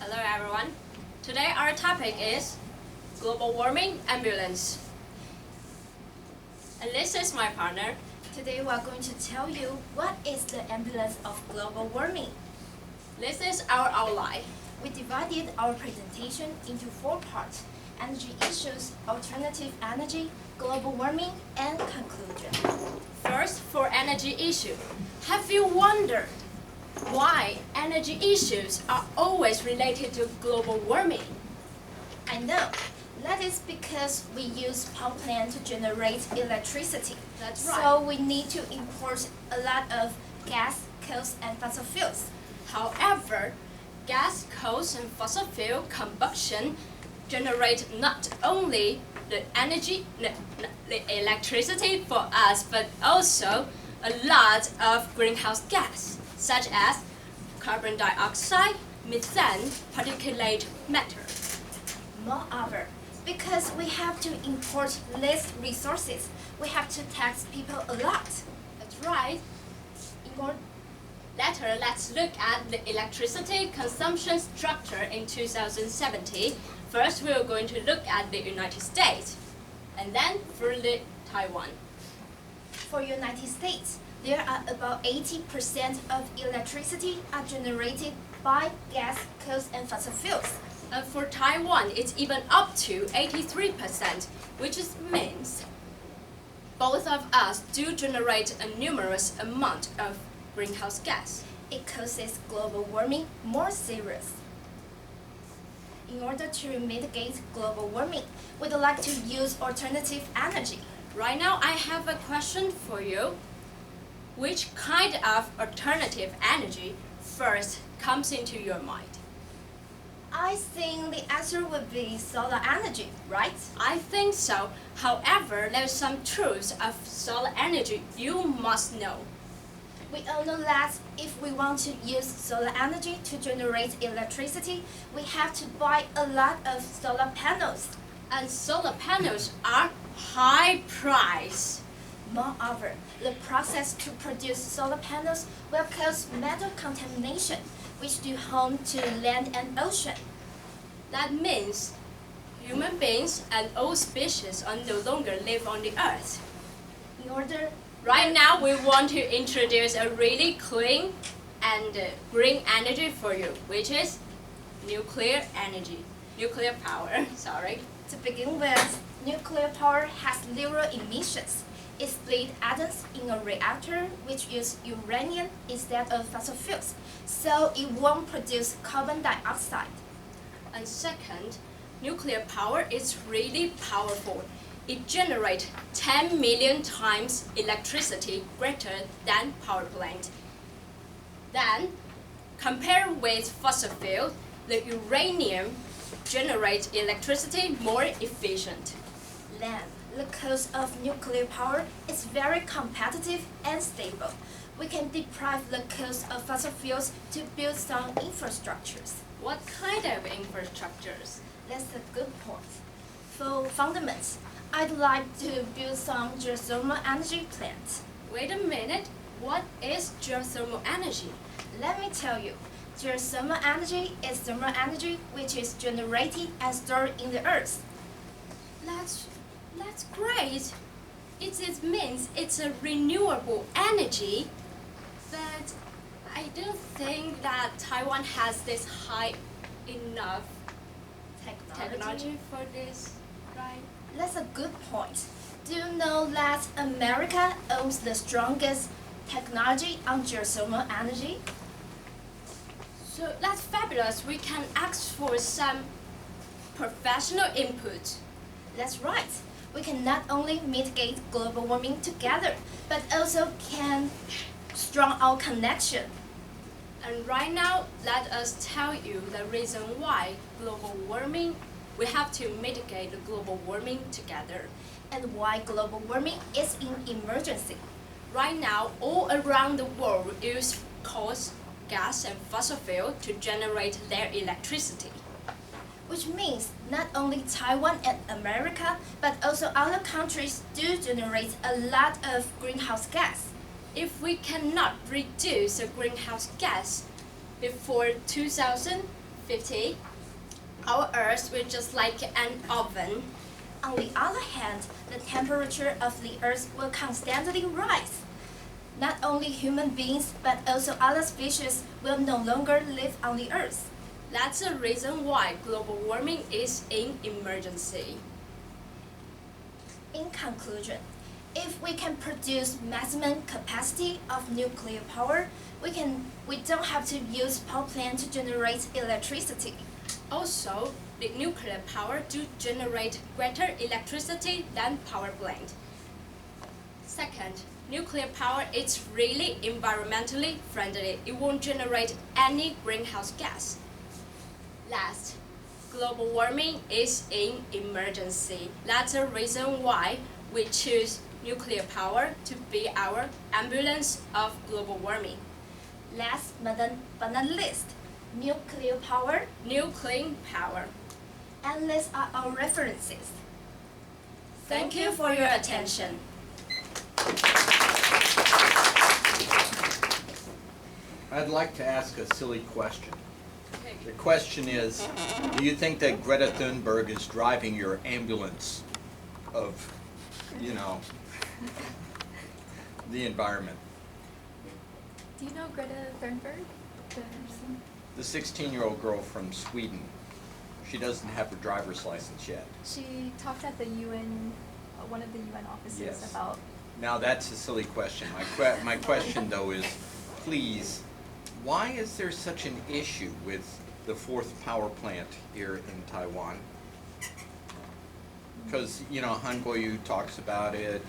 Hello everyone. Today our topic is global warming ambulance. And this is my partner. Today we are going to tell you what is the ambulance of global warming. This is our outline. We divided our presentation into 4 parts: energy issues, alternative energy, global warming, and conclusion. First, for energy issue. Have you wondered why energy issues are always related to global warming? I know. That is because we use power plant to generate electricity. That's right. So we need to import a lot of gas, coals, and fossil fuels. However, gas, coals, and fossil fuel combustion generate not only the energy, the electricity for us, but also a lot of greenhouse gas, such as carbon dioxide, methane, particulate matter. Moreover, because we have to import less resources, we have to tax people a lot. That's right. Later, let's look at the electricity consumption structure in 2017. First, we are going to look at the United States, and then further Taiwan. For United States, there are about 80% of electricity are generated by gas, coals, and fossil fuels. And for Taiwan, it's even up to 83%, which means both of us do generate a numerous amount of greenhouse gas. It causes global warming more serious. In order to mitigate global warming, we'd like to use alternative energy. Right now, I have a question for you. Which kind of alternative energy first comes into your mind? I think the answer would be solar energy, right? I think so. However, there's some truths of solar energy you must know. We all know that if we want to use solar energy to generate electricity, we have to buy a lot of solar panels. And solar panels are high price. Moreover, the process to produce solar panels will cause metal contamination, which do harm to land and ocean. That means human beings and all species are no longer live on the earth. Right now, we want to introduce a really clean and green energy for you, which is nuclear energy. Nuclear power, sorry. To begin with, nuclear power has 0 emissions. It splits atoms in a reactor which uses uranium instead of fossil fuels, so it won't produce carbon dioxide. And second, nuclear power is really powerful. It generates 10 million times electricity greater than power plant. Then, compared with fossil fuel, the uranium generates electricity more efficient. Then, the cost of nuclear power is very competitive and stable. We can deprive the cost of fossil fuels to build some infrastructures. What kind of infrastructures? That's a good point. For fundamentals, I'd like to build some geothermal energy plants. Wait a minute, what is geothermal energy? Let me tell you. Geothermal energy is thermal energy which is generated and stored in the earth. That's great. It means it's a renewable energy, but I don't think that Taiwan has this high enough technology for this, right? That's a good point. Do you know that America owns the strongest technology on geothermal energy? So that's fabulous. We can ask for some professional input. That's right. We can not only mitigate global warming together, but also can strong our connection. And right now, let us tell you the reason why we have to mitigate the global warming together. And why global warming is an emergency. Right now, all around the world use coal, gas, and fossil fuel to generate their electricity. Which means not only Taiwan and America, but also other countries do generate a lot of greenhouse gas. If we cannot reduce the greenhouse gas before 2050, 2050, our Earth will just like an oven. On the other hand, the temperature of the Earth will constantly rise. Not only human beings, but also other species will no longer live on the Earth. That's the reason why global warming is an emergency. In conclusion, if we can produce maximum capacity of nuclear power, we don't have to use power plant to generate electricity. Also, the nuclear power do generate greater electricity than power plant. Second, nuclear power is really environmentally friendly. It won't generate any greenhouse gas. Last, global warming is an emergency. That's the reason why we choose nuclear power to be our ambulance of global warming. Last but not least, nuclear power. New clean power. And these are our references. Thank you for your attention. I'd like to ask a silly question. The question is, do you think that Greta Thunberg is driving your ambulance of, the environment? Do you know Greta Thunberg? The 16-year-old girl from Sweden, she doesn't have her driver's license yet. She talked at the UN, one of the UN offices Yes. about. Now that's a silly question. My question though is, please, why is there such an issue with the fourth power plant here in Taiwan? Because, Han Kuo-yu talks about it,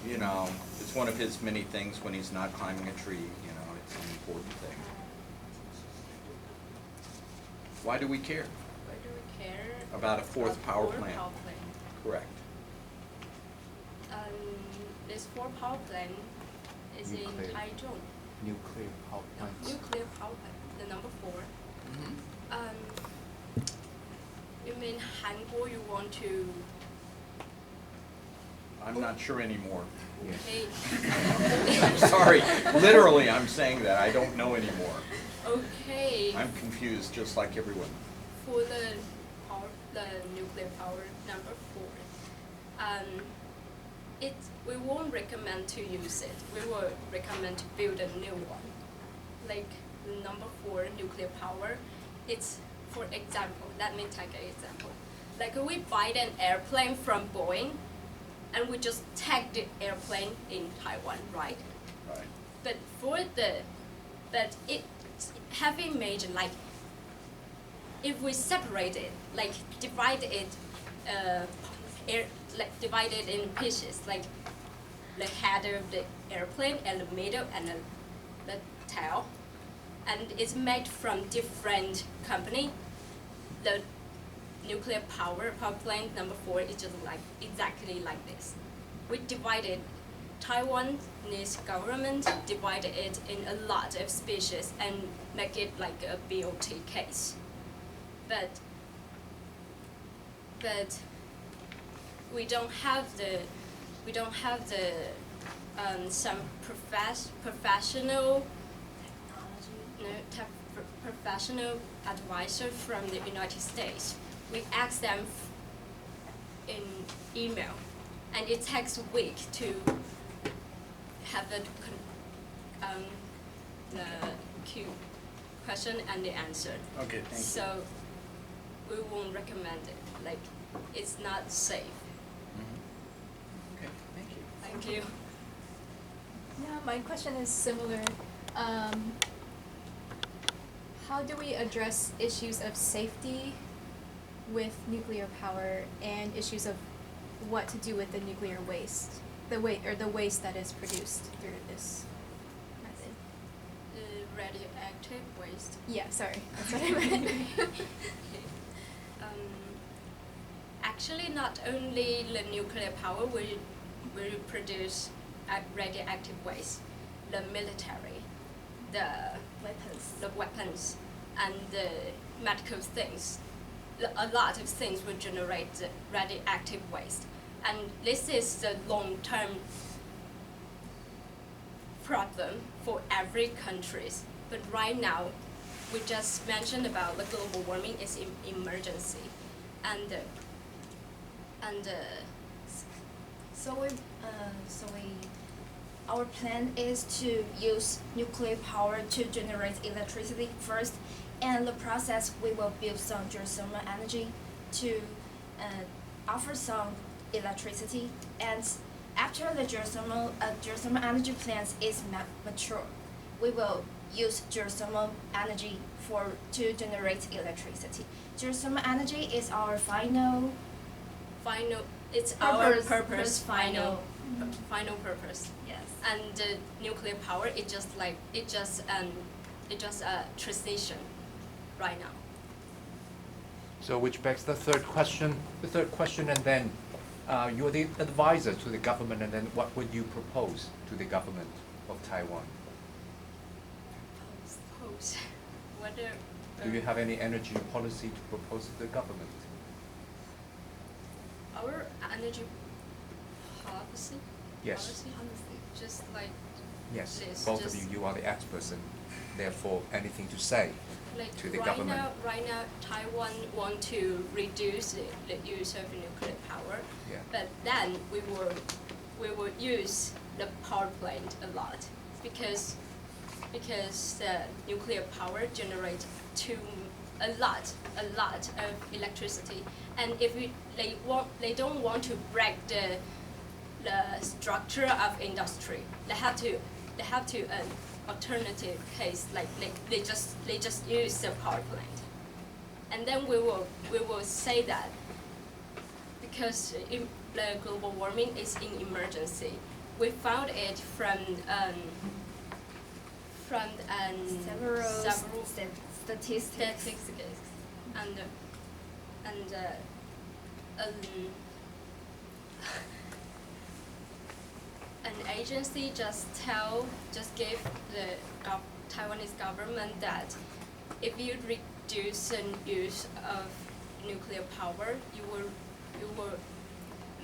and, it's one of his many things when he's not climbing a tree, it's an important thing. Why do we care Why do we care about a fourth power plant? Power plant? Correct. This fourth power plant is in Nuclear. Taichung. Nuclear power plants. Nuclear power plant, the number 4. You mean Han Kuo, you want to? I'm not sure anymore. Okay. I'm sorry, literally I'm saying that, I don't know anymore. Okay. I'm confused just like everyone. For the nuclear power number 4, we won't recommend to use it. We will recommend to build a new one. Like the number 4 nuclear power, it's, for example, let me take an example. Like we buy an airplane from Boeing, and we just tag the airplane in Taiwan, right? Right. But it having major, like if we separate it, like divide it, divide it in pieces, like the head of the airplane and the middle and the tail, and it's made from different company. The nuclear power plant number 4 is just like exactly like this. We divided Taiwanese government divided it in a lot of species and make it like a BOT case. But we don't have some professional advisor from the United States. We ask them in email, and it takes a week to have the question and the answer. Okay, thank you. So we won't recommend it. Like it's not safe. Okay, thank you. Thank you. Yeah, my question is similar. How do we address issues of safety with nuclear power and issues of what to do with the nuclear waste, the waste that is produced through this method? Radioactive waste. Yeah, sorry, that's what I meant. Actually, not only the nuclear power will produce radioactive waste. The military, the weapons, and the medical things. A lot of things will generate the radioactive waste, and this is the long-term problem for every country. But right now, we just mentioned about the global warming is emergency, and our plan is to use nuclear power to generate electricity first, and the process we will build some geothermal energy to offer some electricity, and after the geothermal energy plant is mature, we will use geothermal energy to generate electricity. Geothermal energy is our final purpose, final purpose. Yes. And nuclear power, it just a transition right now. So which begs the third question. And then you're the advisor to the government, and then what would you propose to the government of Taiwan? Propose. Whether. Do you have any energy policy to propose to the government? Our energy policy? Yes. Just like Yes, this, both just of you are the experts, and therefore anything to say like to the right government. Right now, Taiwan want to reduce the use of nuclear power, Yeah. but then we will use the power plant a lot because the nuclear power generates a lot of electricity, and if they don't want to break the structure of industry, they have to alternative case, like they just use the power plant, and then we will say that because the global warming is in emergency. We found it from several statistics and an agency just gave the Taiwanese government that if you reduce the use of nuclear power, you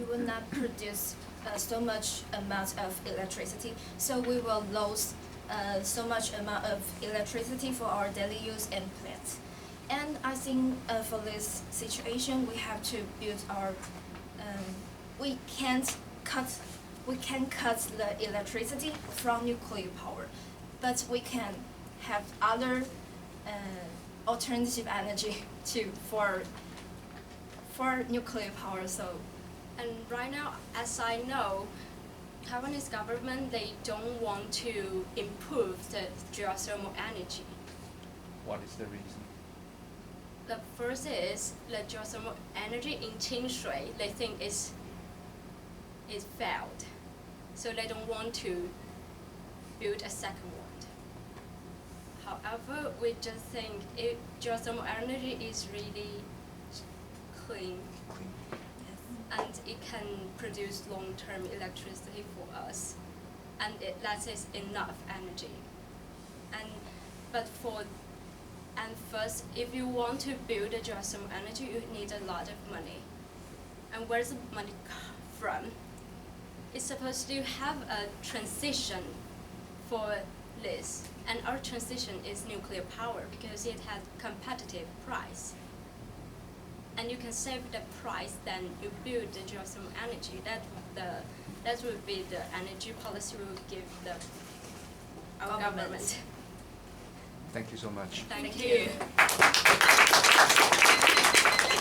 will not produce so much amount of electricity, so we will lose so much amount of electricity for our daily use and plants. And I think for this situation, we have to build our. We can cut the electricity from nuclear power, but we can have other alternative energy too for nuclear power. So. And right now, as I know, Taiwanese government, they don't want to improve the geothermal energy. What is the reason? The first is the geothermal energy in Qingxui, they think is failed, so they don't want to build a second one. However, we just think geothermal energy is really clean. And it can produce long-term electricity for us, and that is enough energy. And first, if you want to build a geothermal energy, you need a lot of money. And where's the money come from? It's supposed to have a transition for this, and our transition is nuclear power because it has competitive price. And you can save the price, then you build the geothermal energy. That would be the energy policy we would give our government. Thank you so much. Thank you.